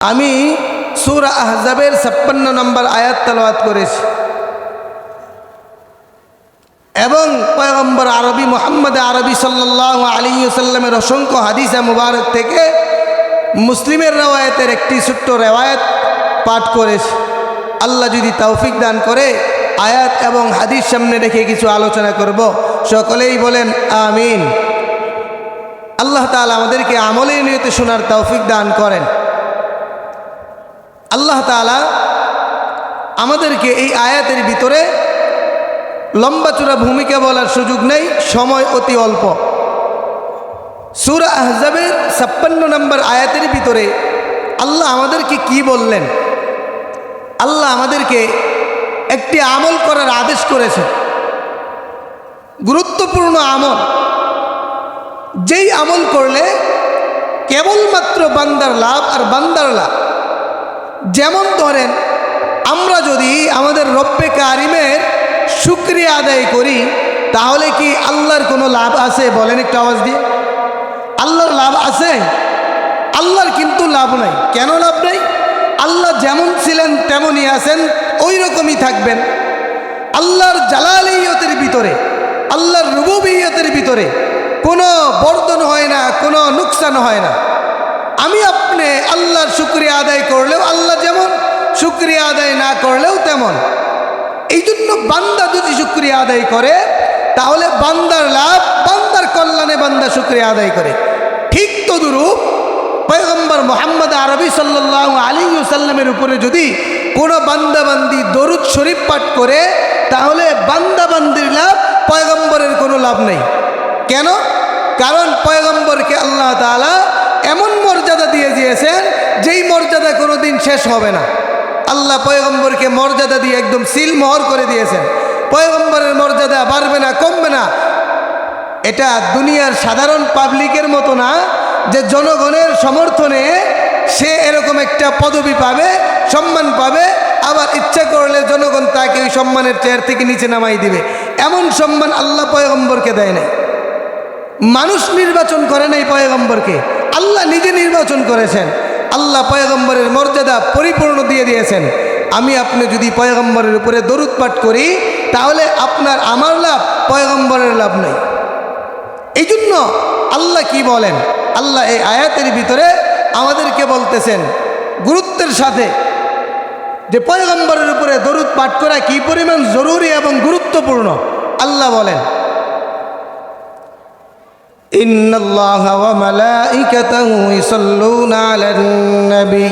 আমি সূরা আহজাবের ৫৬ নম্বর আয়াত তেলাওয়াত করেছি এবং পয়গম্বর আরবি মুহাম্মদ আরবি সাল্লাল্লাহু আলাইহি ওয়াসাল্লামের অসংখ্য হাদিস মুবারক থেকে মুসলিমের রওয়ায়াতের একটি ছোট্ট রওয়ায়াত পাঠ করেছি। আল্লাহ যদি তৌফিক দান করে আয়াত এবং হাদিস সামনে রেখে কিছু আলোচনা করব, সকলেই বলেন আমিন। আল্লাহ তাআলা আমাদেরকে আমলের নিয়তে শোনার তৌফিক দান করেন। আল্লাহ তাআলা আমাদেরকে এই আয়াতের ভিতরে লম্বা চূড়া ভূমিকা বলার সুযোগ নেই, সময় অতি অল্প। সূরা আহজাবের ৫৬ নম্বর আয়াতের ভিতরে আল্লাহ আমাদেরকে কি বললেন? আল্লাহ আমাদেরকে একটি আমল করার আদেশ করেছে, গুরুত্বপূর্ণ আমল, যেই আমল করলে কেবলমাত্র বান্দার লাভ আর বান্দার লাভ। যেমন ধরেন, আমরা যদি আমাদের রব্বে কারিমের শুকরিয়া আদায় করি তাহলে কি আল্লাহর কোনো লাভ আছে? বলেন একটু আওয়াজ দিয়ে। আল্লাহর লাভ আছে? আল্লাহর কিন্তু লাভ নাই। কেন লাভ নাই? আল্লাহ যেমন ছিলেন তেমনই আছেন, ওই রকমই থাকবেন। আল্লাহর জালালিয়তের ভিতরে, আল্লাহর রুবুবিয়তের ভিতরে কোনো বর্ধন হয় না, কোনো নুকসান হয় না। আমি আপনি আল্লাহর শুকরিয়া আদায় করলেও আল্লাহ যেমন, শুকরিয়া আদায় না করলেও তেমন। এই জন্য বান্দা যদি শুকরিয়া আদায় করে তাহলে বান্দার লাভ, বান্দার কল্যাণে বান্দা শুকরিয়া আদায় করে। ঠিক তদুরূপ পয়গম্বর মুহাম্মদ আরবি সাল্লাল্লাহু আলাইহি ওয়াসাল্লামের উপরে যদি কোনো বান্দাবান্দি দরুদ শরীফ পাঠ করে তাহলে বান্দাবান্দির লাভ, পয়গম্বরের কোনো লাভ নেই। কেন? কারণ পয়গম্বরকে আল্লাহ তাআলা এমন মর্যাদা দিয়ে দিয়েছেন যেই মর্যাদা কোনোদিন শেষ হবে না। আল্লাহ পয়গম্বরকে মর্যাদা দিয়ে একদম সিলমোহর করে দিয়েছেন। পয়গম্বরের মর্যাদা বাড়বে না, কমবে না। এটা দুনিয়ার সাধারণ পাবলিকের মতো না যে জনগণের সমর্থনে সে এরকম একটা পদবি পাবে, সম্মান পাবে, আবার ইচ্ছা করলে জনগণ তাকে ওই সম্মানের চেয়ার থেকে নিচে নামাই দিবে। এমন সম্মান আল্লাহ পয়গম্বরকে দেয় নাই। মানুষ নির্বাচন করে নাই পয়গম্বরকে, আল্লাহ নিজে নির্বাচন করেছেন। আল্লাহ পয়গম্বরের মর্যাদা পরিপূর্ণ দিয়ে দিয়েছেন। আমি আপনি যদি পয়গম্বরের উপরে দরুদ পাঠ করি তাহলে আপনার আমার লাভ, পয়গম্বরের লাভ নেই। এই জন্য আল্লাহ কি বলেন? আল্লাহ এই আয়াতের ভিতরে আমাদেরকে বলতেছেন গুরুত্বের সাথে যে পয়গম্বরের উপরে দরুদ পাঠ করা কি পরিমাণ জরুরি এবং গুরুত্বপূর্ণ। আল্লাহ বলেন, ইন্নাল্লাহা ওয়া মালাইকাতাহু ইসাল্লুনা আলান নবী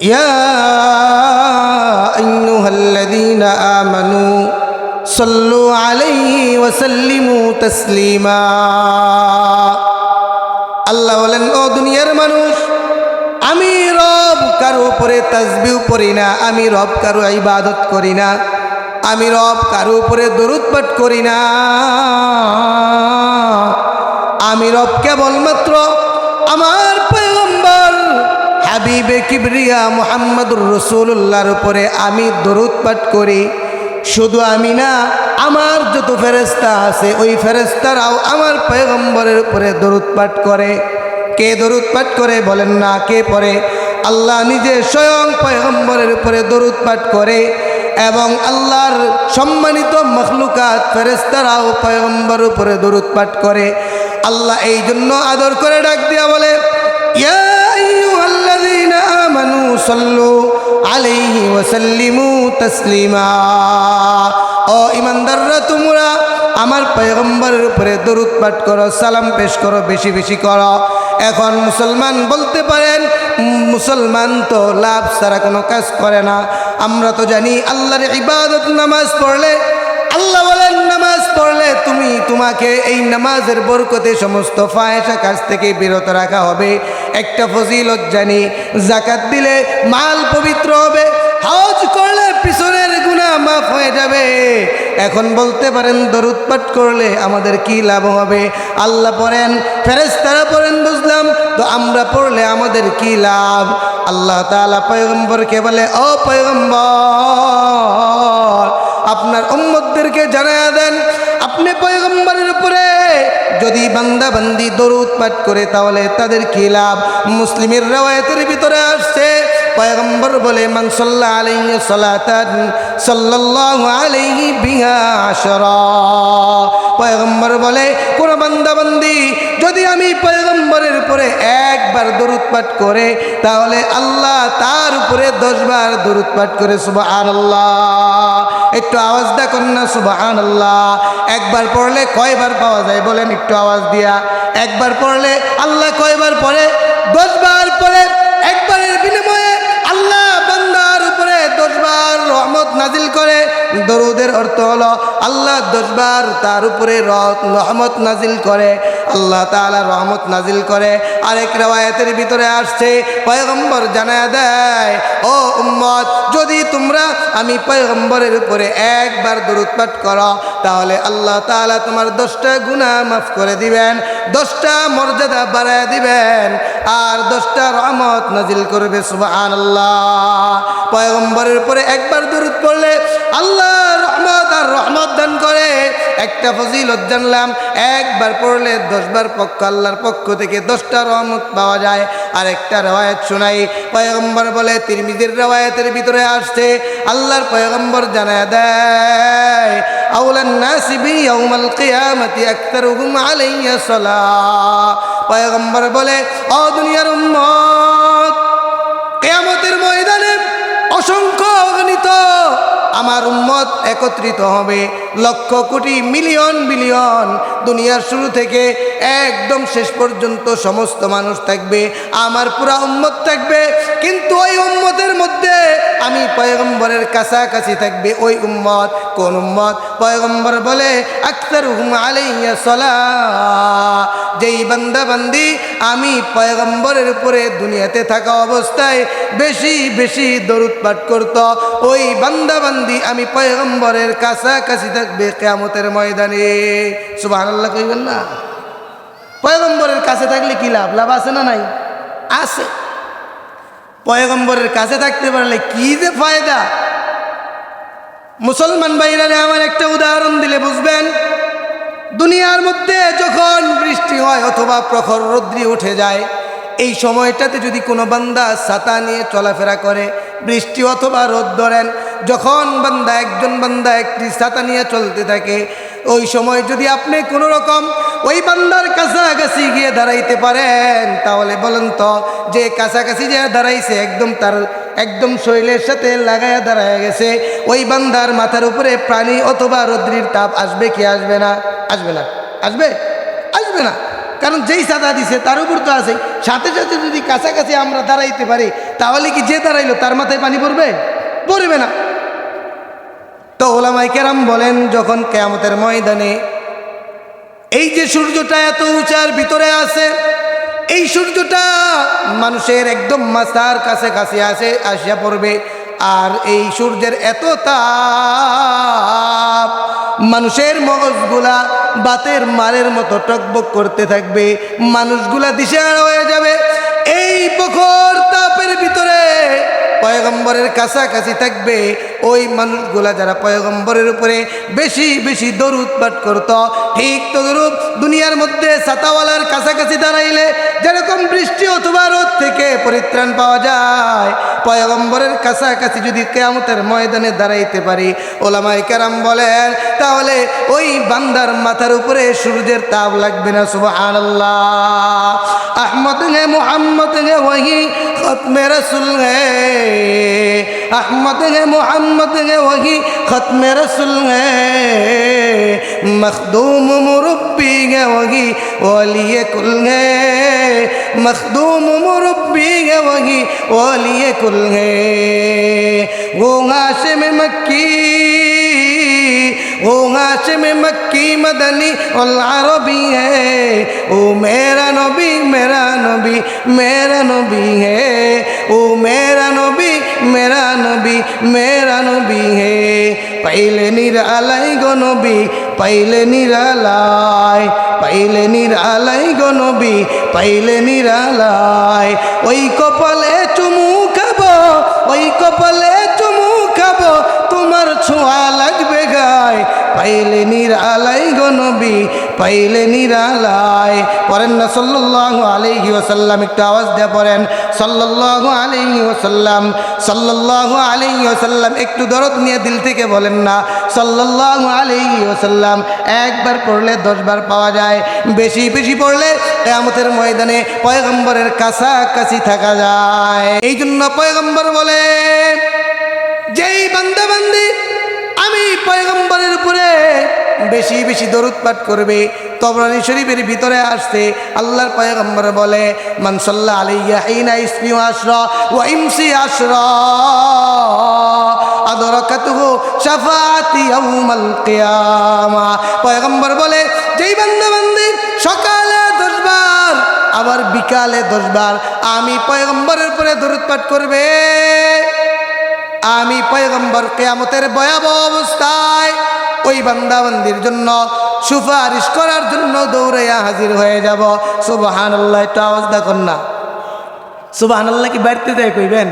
ইয়া আইয়ুহাল্লাযীনা আমানু সাল্লু আলাইহি ওয়া সাল্লিমু তাসলিমা। আল্লাহ বলেন, ও দুনিয়ার মানুষ, আমি রব কারো উপরে তাসবিহ পড়ি না, আমি রব কারো ইবাদত করি না, আমি রব কারো উপরে দরুদ পাঠ করি না। আমি রব কেবলমাত্র আমার পয়গম্বর হাবিবে কিবরিয়া মুহাম্মদুর রাসূলুল্লাহর উপরে আমি দরুদ পাঠ করি। শুধু আমি না, আমার যত ফেরেশতা আছে ওই ফেরেশতারাও আমার পয়গম্বরের উপরে দরুদ পাঠ করে। কে দরুদ পাঠ করে বলেন না? কে পড়ে? আল্লাহ নিজে স্বয়ং পয়গম্বরের উপরে দরুদ পাঠ করে এবং আল্লাহর সম্মানিত মখলুকাত ফেরেশতারাও পয়গম্বরের উপরে দরুদ পাঠ করে। আল্লাহ এই জন্য আদর করে ডাক দিয়া বলে, ইয়া আইয়ুহাল্লাযীনা আমানু সাল্লু আলাইহি ওয়া সাল্লিমু তাসলিমা। ও ঈমানদাররা, তোমরা আমার পয়গম্বরের উপরে দরুদ পাঠ করো, সালাম পেশ করো, বেশি বেশি করো। এখন মুসলমান বলতে পারেন, মুসলমান তো লাভ ছাড়া কোনো কাজ করে না। আমরা তো জানি আল্লাহর ইবাদত নামাজ পড়লে, আল্লাহ বলেন নামাজ পড়লে তোমাকে এই নামাজের বরকতে সমস্ত ফাহেশা কাজ থেকে বিরত রাখা হবে। একটা ফজিলত জানি, যাকাত দিলে মাল পবিত্র হবে, হজ করলে পিছনের গুনাহ মাফ হয়ে যাবে। এখন বলতে পারেন দরুদ পাঠ করলে আমাদের কি লাভ হবে? আল্লাহ পড়েন, ফেরেশতারা পড়েন, বুঝলাম তো আমরা পড়লে আমাদের কি লাভ? আল্লাহ তাআলা পয়গম্বরকে বলে, ও পয়গম্বর, আপনার উম্মতদেরকে জানায়া দেন, আপনি পয়গম্বরের উপরে যদি বান্দা বান্দি দরুদ পাঠ করে তাহলে তাদের কি লাভ? মুসলিমের রওয়ায়াতের ভিতরে আসছে পয়গম্বর বলে মান সাল্লা আলাইহি সালাতান সাল্লাল্লাহু আলাইহি বিহা আশরা। পয়গম্বর বলে কোন বান্দা বান্দি যদি আমি পয়গম্বরের উপরে একবার দরুদ পাঠ করে তাহলে আল্লাহ তার উপরে 10 বার দরুদ পাঠ করে। সুবহানাল্লাহ, একটু আওয়াজ দেখুন না সুবহানাল্লাহ। একবার পড়লে কয়বার পাওয়া যায় বলেন একটু আওয়াজ দিয়া? একবার পড়লে আল্লাহ কয়বার পড়ে? 10 বার পড়ে। একবারের বিনিময়ে আল্লাহ বান্দার উপরে 10 বার রহমত নাজিল করে। দরুদের অর্থ হলো আল্লাহ 10 বার তার উপরে রহমত নাজিল করে, আল্লাহ তাআলা রহমত নাজিল করে। আরেক riwayat-এর ভিতরে আসছে পয়গম্বর জানায়া দেয়, ও উম্মত যদি তোমরা আমি পয়গম্বরের উপরে একবার দরুদ পাঠ করো তাহলে আল্লাহ তাআলা তোমার 10টা গুনাহ মাফ করে দিবেন, 10টা মর্যাদা বাড়ায় দিবেন, আর 10টা রহমত নাজিল করবে। সুবহানাল্লাহ। পয়গম্বরের উপরে একবার দরুদ পড়লে আল্লাহ রহমত আর রহমত দান করে। একটা ফজিলত জানলাম, একবার পড়লে 10 বার পক্ষ আল্লাহর পক্ষ থেকে 10টা রহমত পাওয়া যায়। আর একটা riwayat শোনাই, পয়গম্বর বলে তিরমিজির riwayat-এর ভিতরে আসছে আল্লাহর পয়গম্বর জানায়া দেয় আউলান নাসি বি ইয়াউমাল কিয়ামতি আকতারুহুম আলাইয়া সালাহ। পয়গম্বর বলে ও দুনিয়ার উম্মত, কিয়ামতের ময়দানে অসংখ্য অগণিত আমার উম্মত একত্রিত হবে, লক্ষ কোটি মিলিয়ন বিলিয়ন, দুনিয়ার শুরু থেকে একদম শেষ পর্যন্ত সমস্ত মানুষ থাকবে, আমার পুরা উম্মত থাকবে। কিন্তু ওই উম্মতের মধ্যে আমি পয়গম্বরের কাছাকাছি থাকবে ওই উম্মত। কোন উম্মত? পয়গম্বর বলে আকতারুহুম আলাইয়া সালাহ, যেই বান্দা বান্দি আমি পয়গম্বরের উপরে দুনিয়াতে থাকা অবস্থায় বেশি বেশি দরুদ পাঠ করত, ওই বান্দা বান্দি আমি পয়গম্বরের কাছাকাছি থাকবে কিয়ামতের ময়দানে। সুবহানাল্লাহ কইবেন না? পয়গম্বরের কাছে থাকলে কি লাভ? লাভ আছে না নাই? আছে। পয়গম্বরের কাছে থাকতে পারলে কি যে ফায়দা। মুসলমান ভাইরা আমার একটা উদাহরণ দিলে বুঝবেন। দুনিয়ার মধ্যে যখন বৃষ্টি হয় অথবা প্রখর রৌদ্রি উঠে যায়, এই সময়টাতে যদি কোনো বান্দা ছাতা নিয়ে চলাফেরা করে, বৃষ্টি অথবা রোদ ধরেন, যখন বান্দা একজন বান্দা একটি ছাতা নিয়ে চলতে থাকে, ওই সময় যদি আপনি কোনো রকম ওই বান্দার কাছাকাছি গিয়ে দাঁড়াইতে পারেন তাহলে বলেন তো, যে কাছাকাছি যে দাঁড়াইছে একদম তার একদম শরীরের সাথে লাগায়া দাঁড়ায় গেছে, ওই বান্দার মাথার উপরে পানি অথবা রৌদ্রির তাপ আসবে কি আসবে না? আসবে না। আসবে? আসবে না। কারণ যেই ছাতা দিছে তার উপর তো আছে। সাথে সাথে যদি কাছাকাছি আমরা দাঁড়াইতে পারি তাহলে কি যে দাঁড়াইলো তার মাথায় পানি পড়বে? পড়বে না। তো ওলামায়ে কেরাম বলেন যখন কিয়ামতের ময়দানে এই যে সূর্যটা এত উঁচার ভিতরে আছে, এই সূর্যটা মানুষের একদম মাথার কাছে আসিয়া পড়বে, আর এই সূর্যের এত তাপ মানুষের মগজগুলা বাতের মারের মতো টকবক করতে থাকবে, মানুষগুলা দিশেহারা হয়ে যাবে। এই প্রখর তাপের ভিতরে পয়গম্বরের কাছাকাছি থাকবে ওই মানুষগুলা যারা পয়গম্বরের উপরে বেশি বেশি দরুদ পাঠ করত। ঠিক তদ্রূপ দুনিয়ার মধ্যে ছাতাওয়ালার কাছাকাছি দাঁড়াইলে যেরকম বৃষ্টি অথবা রোদ থেকে পরিত্রাণ পাওয়া যায়, পয়গম্বরের কাছাকাছি যদি কিয়ামতের ময়দানে দাঁড়াইতে পারি, ওলামায়ে কেরাম বলেন তাহলে ওই বান্দার মাথার উপরে সূর্যের তাপ লাগবে না। সুবহানাল্লাহ। আহমদ হে মুহাম্মদ হে ওহি খতমে রসুল হে, अहमद है मोहम्मद है वही ख़त्म रसूल है, मखदूम मुरब्बी है वही वली कुल है, मखदूम मुरब्बी है वही वली कुल है। वो हाशिम मक्की, वो हाशिम मक्की मदनी और अरबी है, वो मेरा नबी मेरा नबी मेरा नबी है, वो मेरा नबी मेरा नबी मेरा नबी है। पहले निरालाई गो नबी पहले निरालाई, पहले निरालाई गो नबी पहले निरालाई। ওই কপালে চুমু খাবো, ওই কপালে চুমু খাবো, তোমার ছোঁয়া লাগবে গায়। পাইলে নিরালাই গো নবী পাইলে নিরালায়। পড়েন না সাল্লাল্লাহু আলাইহি ওয়াসাল্লাম, একটু আওয়াজ দিয়ে পড়েন সাল্লাল্লাহু আলাইহি ওয়াসাল্লাম, সাল্লাল্লাহু আলাইহি ওয়াসাল্লাম। একটু দরদ নিয়ে দিল থেকে বলেন না সাল্লাল্লাহু আলাইহি ওয়াসাল্লাম। একবার পড়লে 10 বার পাওয়া যায়, বেশি বেশি পড়লে কিয়ামতের ময়দানে পয়গম্বরের কাছাকাছি থাকা যায়। এই জন্য পয়গম্বর বলে, যেই বান্দা বান্দি আমি পয়গম্বরের উপরে বেশি বেশি দরুদ পাঠ করবে, তবরানী শরীফের ভিতরে আসছে আল্লাহর পয়গম্বর বলে, মান সাল্লা আলাইয়া হিনা ইসমি আশরা ওয়া ইমসি আশরা আদরাকাতুহু শাফাআতি ইয়াউমাল কিয়ামা। পয়গম্বর বলে, যেই বান্দা বান্দি সকালে 10 বার আবার বিকালে 10 বার আমি পয়গম্বরের উপরে দরুদ পাঠ করবে, আমি পয়গম্বর কিয়ামতের ভয়াবহ অবস্থায় ওই বান্দাবান্দির জন্য সুপারিশ করার জন্য দৌড়াইয়া হাজির হয়ে যাব। সুবহানাল্লাহ, একটু আওয়াজ দেখুন না। সুবহানাল্লাহ কি বাড়তে যায় কইবেন?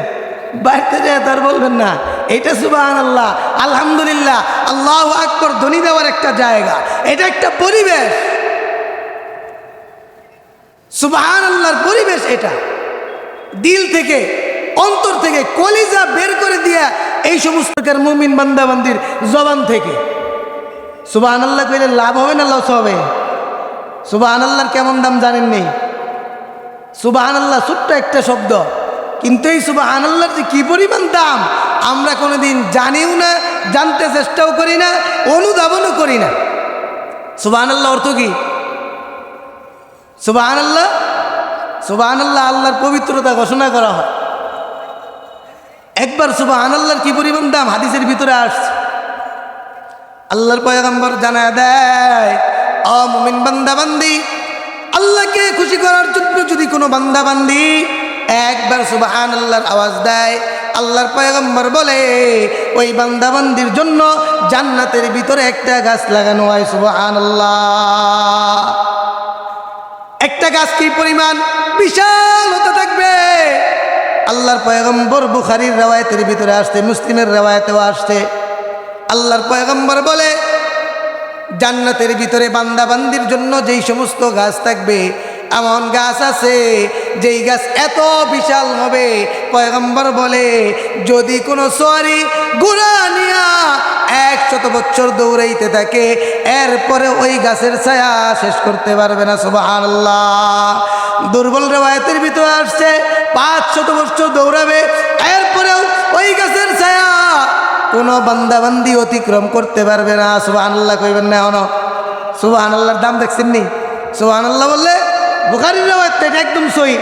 বাড়তে যায় তার বলবেন না। এটা সুবহানাল্লাহ, আলহামদুলিল্লাহ, আল্লাহু আকবার ধ্বনি দেওয়ার একটা জায়গা, এটা একটা পরিবেশ। সুবহানাল্লাহর পরিবেশ এটা। দিল থেকে, অন্তর থেকে, কলিজা বের করে দিয়া এই সমস্ত মুমিন বান্দাবান্দির জবান থেকে সুবহানাল্লাহ কইলে লাভ হবে না লস হবে? সুবহানাল্লাহর কেমন দাম জানেন নেই? সুবহানাল্লাহ ছোট্ট একটা শব্দ, কিন্তু এই সুবহানাল্লাহর যে কি পরিমাণ দাম আমরা কোনোদিন জানিও না, জানতে চেষ্টাও করি না, অনুধাবনও করি না। সুবহানাল্লাহ অর্থ কি? সুবহানাল্লাহ, সুবহানাল্লাহ আল্লাহর পবিত্রতা ঘোষণা করা হয়। একবার সুবহানাল্লাহর কি পরিমাণ দাম হাদিসের ভিতরে আসছে। আল্লাহর পয়গম্বর জানায় দেয়, ও মুমিন বান্দাবান্দি, আল্লাহকে খুশি করার জন্য যদি কোনো বান্দাবান্দি একবার সুবহানাল্লাহর আওয়াজ দেয়, আল্লাহর পয়গম্বর বলে ওই বান্দাবান্দির জন্য জান্নাতের ভিতরে একটা গাছ লাগানো হয়। সুবহানাল্লাহ। একটা গাছ কি পরিমাণ বিশাল হতে থাকবে। আল্লাহর পয়গম্বর বুখারীর রওয়ায়াতের ভিতরে আসছে, মুসলিমের রওয়ায়াতেও আসছে। আল্লাহর পয়গম্বর বলে, জান্নাতের ভিতরে বান্দাবান্দির জন্য যেই সমস্ত গাছ থাকবে, এমন গাছ আছে যেই গাছ এত বিশাল হবে, পয়গম্বর বলে যদি কোনো সোয়ারি ঘোড়া নিয়া 100 বছর দৌড়াইতে থাকে, এরপরে ওই গাছের ছায়া শেষ করতে পারবে না। সুবহানাল্লাহ। দুর্বল রওয়ায়াতের ভিতরে আসছে 500 বছর দৌড়াবে, এরপরেও ওই গাছের ছায়া কোনো বান্দাবান্দি অতিক্রম করতে পারবে না। সুবহানাল্লাহ কইবেন না এখনো? সুবহানাল্লাহর দাম দেখছেন নি? সুবহানাল্লাহ বললে বুখারীর রওয়ায়াত এটা একদম সহি।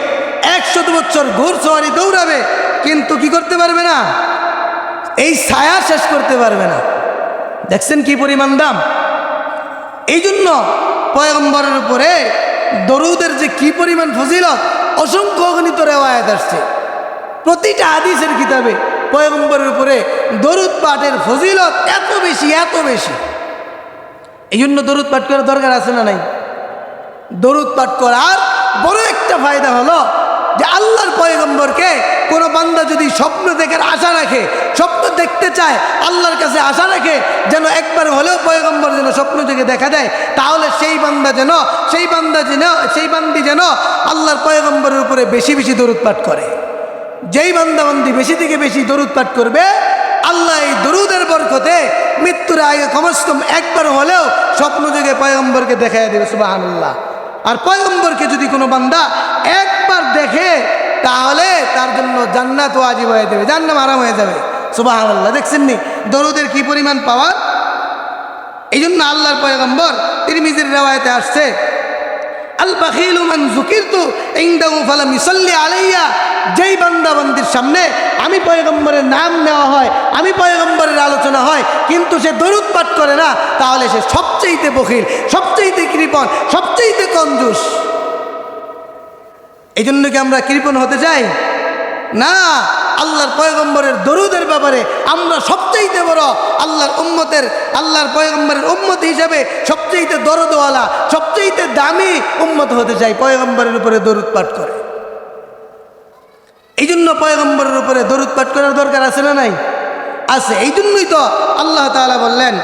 100 বছর ঘোড়সওয়ারি দৌড়াবে, কিন্তু কি করতে পারবে না? এই ছায়া শেষ করতে পারবে না। দেখছেন কি পরিমাণ দাম। এই জন্য পয়গম্বরের উপরে দরুদের যে কি পরিমাণ ফজিলত, অসংখ্য অগণিত রেওয়ায়াত আসছে। প্রতিটা হাদিসের কিতাবে পয়গম্বরের উপরে দরুদ পাঠের ফজিলত এত বেশি, এত বেশি। এই জন্য দরুদ পাঠ করার দরকার আছে না নাই? দরুদ পাঠ করার বড় একটা ফায়দা হলো যে আল্লাহর পয়গম্বরকে কোনো বান্দা যদি স্বপ্ন দেখার আশা রাখে, স্বপ্ন দেখতে চায়, আল্লাহর কাছে আশা রাখে যেন একবার হলেও পয়গম্বর যেন স্বপ্ন থেকে দেখা দেয়, তাহলে সেই বান্দি যেন আল্লাহর পয়গম্বরের উপরে বেশি বেশি দরুদ পাঠ করে। যেই বান্দাবান্দি বেশি থেকে বেশি দরুদ পাঠ করবে, আল্লাহ এই দরুদের বরকতে মৃত্যুর আগে কমসে কম একবার হলেও স্বপ্ন থেকে পয়গম্বরকে দেখাইয়া দেবে। সুবহানাল্লাহ। আর পয়গম্বরকে যদি কোনো বান্দা একবার দেখে, তাহলে তার জন্য জান্নাত ওয়াজিব হয়ে যাবে, জান্নাত আরাম হয়ে যাবে। সুবহানাল্লাহ। দেখছেন নি দরুদের কি পরিমাণ পাওয়ার। এই জন্য আল্লাহর পয়গম্বর তিরমিজির রওয়ায়াতে আসছে, আল বাখিলু মান যুকিরতু ইনদাহু ফালাম ইসাল্লি আলাইয়া। যেই বান্দাবান্দির সামনে আমি পয়গম্বরের নাম নেওয়া হয়, আমি পয়গম্বরের আলোচনা হয়, কিন্তু সে দরুদ পাঠ করে না, তাহলে সে সবচেয়ে বখিল, সবচেয়ে কৃপণ, সবচেয়ে কঞ্জুস। এই জন্য কি আমরা কৃপণ হতে চাই? না। আল্লাহর পয়গম্বরের দরুদের ব্যাপারে আমরা সবচেয়ে বড় আল্লাহর পয়গম্বরের উম্মত হিসাবে সবচেয়ে দরদওয়ালা, সবচেয়ে দামি উম্মত হতে চাই, পয়গম্বরের উপরে দরুদ পাঠ করে। এই জন্য পয়গম্বরের উপরে দরুদ পাঠ করার দরকার আছে না নাই? আছে। এই জন্যই তো আল্লাহ তাআলা বললেন,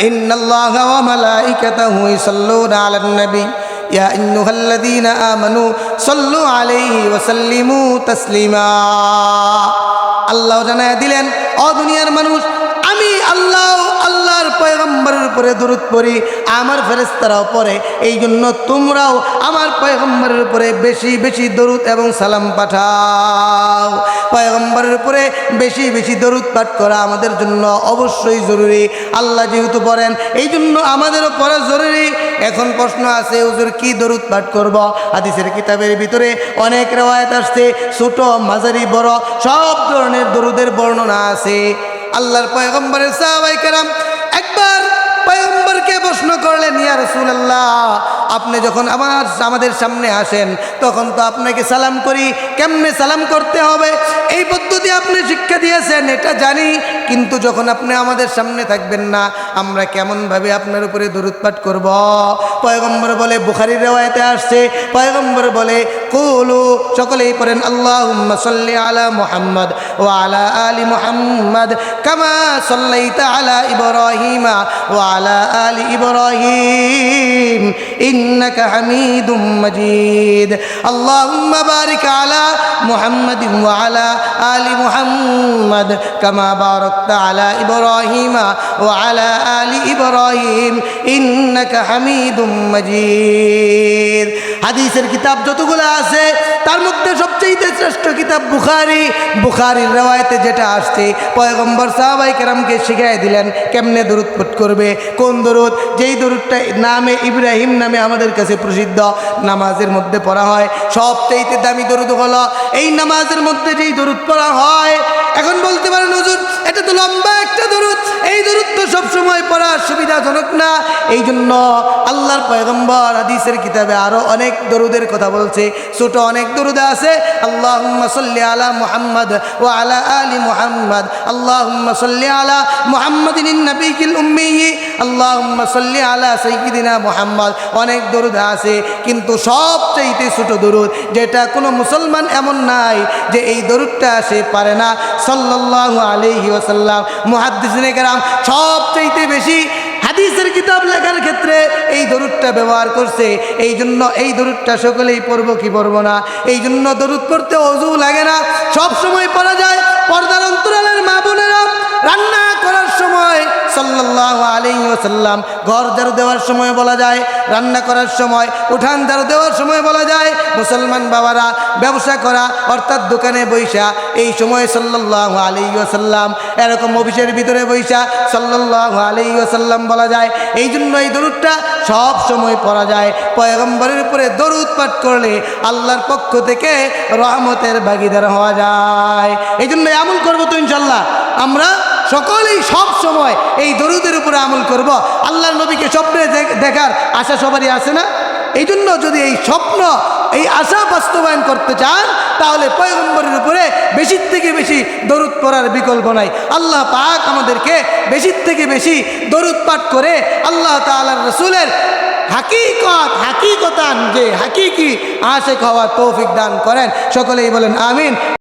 ইন্নাল্লাহা ওয়া মালাইকাতাহু ইউসাল্লুনা আলান নবী ইয়া আইয়ুহাল্লাযীনা আমানু সাল্লু আলাইহি ওয়া সাল্লিমু তাসলিমা। আল্লাহ জানায়া দিলেন, ও দুনিয়ার মানুষ, আমি আল্লাহ আল্লাহর পয়গম্বরের উপরে দরুদ পড়ি, আমার ফেরেশতারাও পড়ে, এই জন্য তোমরাও আমার পয়গম্বরের উপরে বেশি বেশি দরুদ এবং সালাম পাঠাও। পয়গম্বরের উপরে বেশি বেশি দরুদ পাঠ করা আমাদের জন্য অবশ্যই জরুরি। আল্লাহ যেহেতু পড়েন, এই জন্য আমাদেরও পড়া জরুরি। এখন প্রশ্ন আছে, হুজুর কি দরুদ পাঠ করব? হাদিসের কিতাবের ভিতরে অনেক রিওয়ায়াত আসছে, ছোট মাঝারি বড় সব ধরনের দরুদের বর্ণনা আছে। আল্লাহর পয়গম্বরের সাহাবায়ে কেরাম একবার পয়গম্বরকে প্রশ্ন করলেন, ইয়া রাসূলুল্লাহ, আপনি যখন আমাদের সামনে আসেন তখন তো আপনাকে সালাম করি, কেমনে সালাম করতে হবে এই পদ্ধতি আপনি শিক্ষা দিয়েছেন, এটা জানি, কিন্তু যখন আপনি আমাদের সামনে থাকবেন না, আমরা কেমনভাবে আপনার উপরে দরুদ পাঠ করব? পয়গম্বর বলে, বুখারীর রিওয়ায়াতে আসছে, পয়গম্বর বলে, কুলু, সকলেই পড়েন, আল্লাহুম্মা সাল্লি আলা মুহাম্মদ ওয়া আলা আলি মুহাম্মদ কামা সাল্লাইতা আলা ইব্রাহিমা ওয়া আলা আলি ইব্রাহিম ইন্নাকা হামিদুম মাজিদ। আল্লাহুম্মা বারিক আলা মুহাম্মাদিন ওয়া আলা আলি মুহাম্মদ কামা বারাকতা আলা ইব্রাহিমা ওয়া আলা আলি ইব্রাহিম ইন্নাকা হামিদুম মাজিদ। হাদিসের কিতাব যতগুলো আছে তার মধ্যে সবচেয়ে শ্রেষ্ঠ কিতাব বুখারী। বুখারীর রিওয়ায়াতে যেটা আসছে, পয়গম্বর সাহাবায়ে কেরামকে শিখিয়ে দিলেন কেমনে দরুদ পাঠ করবে, কোন দরুদ, যেই দরুদটা নামে ইব্রাহিম নামে আমাদের কাছে প্রসিদ্ধ, নামাজের মধ্যে পড়া হয়। সবচেয়ে দামি দরুদ হলো এই নামাজের মধ্যে যেই দরুদ পড়া হয়। এখন বলতে পারেন, হুজুর এটা তো লম্বা একটা দরুদ, এই দরুদ তো সবসময় পড়া সুবিধাজনক না। এই জন্য আল্লাহর পয়গম্বর হাদিসের কিতাবে আরো অনেক দরুদের কথা বলছে, ছোট অনেক দরুদ আছে। আল্লাহুম্মা সাল্লি আলা মুহাম্মদ ওয়া আলা আলি মুহাম্মদ, আল্লাহুম্মা সাল্লি আলা মুহাম্মাদিন নবিয়্যিল উম্মি, আল্লাহুম্মা সাল্লি আলা সাইয়্যিদিনা মুহাম্মদ। অনেক দরুদ আছে, কিন্তু সবচেয়ে ছোট দরুদ, যেটা কোনো মুসলমান এমন নাই যে এই দরুদটা সে পারে না, সাল্লাল্লাহু আলাইহি ওয়াসাল্লাম। মুহাদ্দিসিনে কেরাম সবচেয়ে বেশি হাদিসের কিতাব লেখার ক্ষেত্রে এই দরুদটা ব্যবহার করছে। এই জন্য এই দরুদটা সকলেই পড়বো কি পড়বো না, এই জন্য দরুদ পড়তে ওযু লাগে না, সব সময় পড়া যায়। পর্দার অন্তরালের মা বোনেরা, রান্না করার সময় সাল্লাল্লাহু আলাইহি ওয়াসাল্লাম, ঘর ঝাড়ু দেওয়ার সময় বলা যায়, রান্না করার সময়, উঠান ঝাড়ু দেওয়ার সময় বলা যায়। মুসলমান বাবারা ব্যবসা করা অর্থাৎ দোকানে বৈশা, এই সময় সাল্লাল্লাহু আলাইহি ওয়াসাল্লাম, এরকম অফিসের ভিতরে বৈশা সাল্লাল্লাহু আলাইহি ওয়াসাল্লাম বলা যায়। এই জন্য এই দরুদটা সব সময় পড়া যায়। পয়গম্বরের উপরে দরুদ পাঠ করলে আল্লাহর পক্ষ থেকে রহমতের ভাগীদার হওয়া যায়। এই জন্য আমল করবো তো ইনশাল্লাহ, আমরা সকলেই সব সময় এই দরুদের উপরে আমল করব। আল্লাহর নবীকে স্বপ্নে দেখার আশা সবারই আছে না? এই জন্য যদি এই স্বপ্ন, এই আশা বাস্তবায়ন করতে চান, তাহলে পয়গম্বরের উপরে বেশির থেকে বেশি দরুদ পড়ার বিকল্প নাই। আল্লাহ পাক আমাদেরকে বেশির থেকে বেশি দরুদ পাঠ করে আল্লাহ তাআলার রাসূলের হাকিকতান যে হাকিকি আশিক হওয়ার তৌফিক দান করেন। সকলেই বলেন আমিন।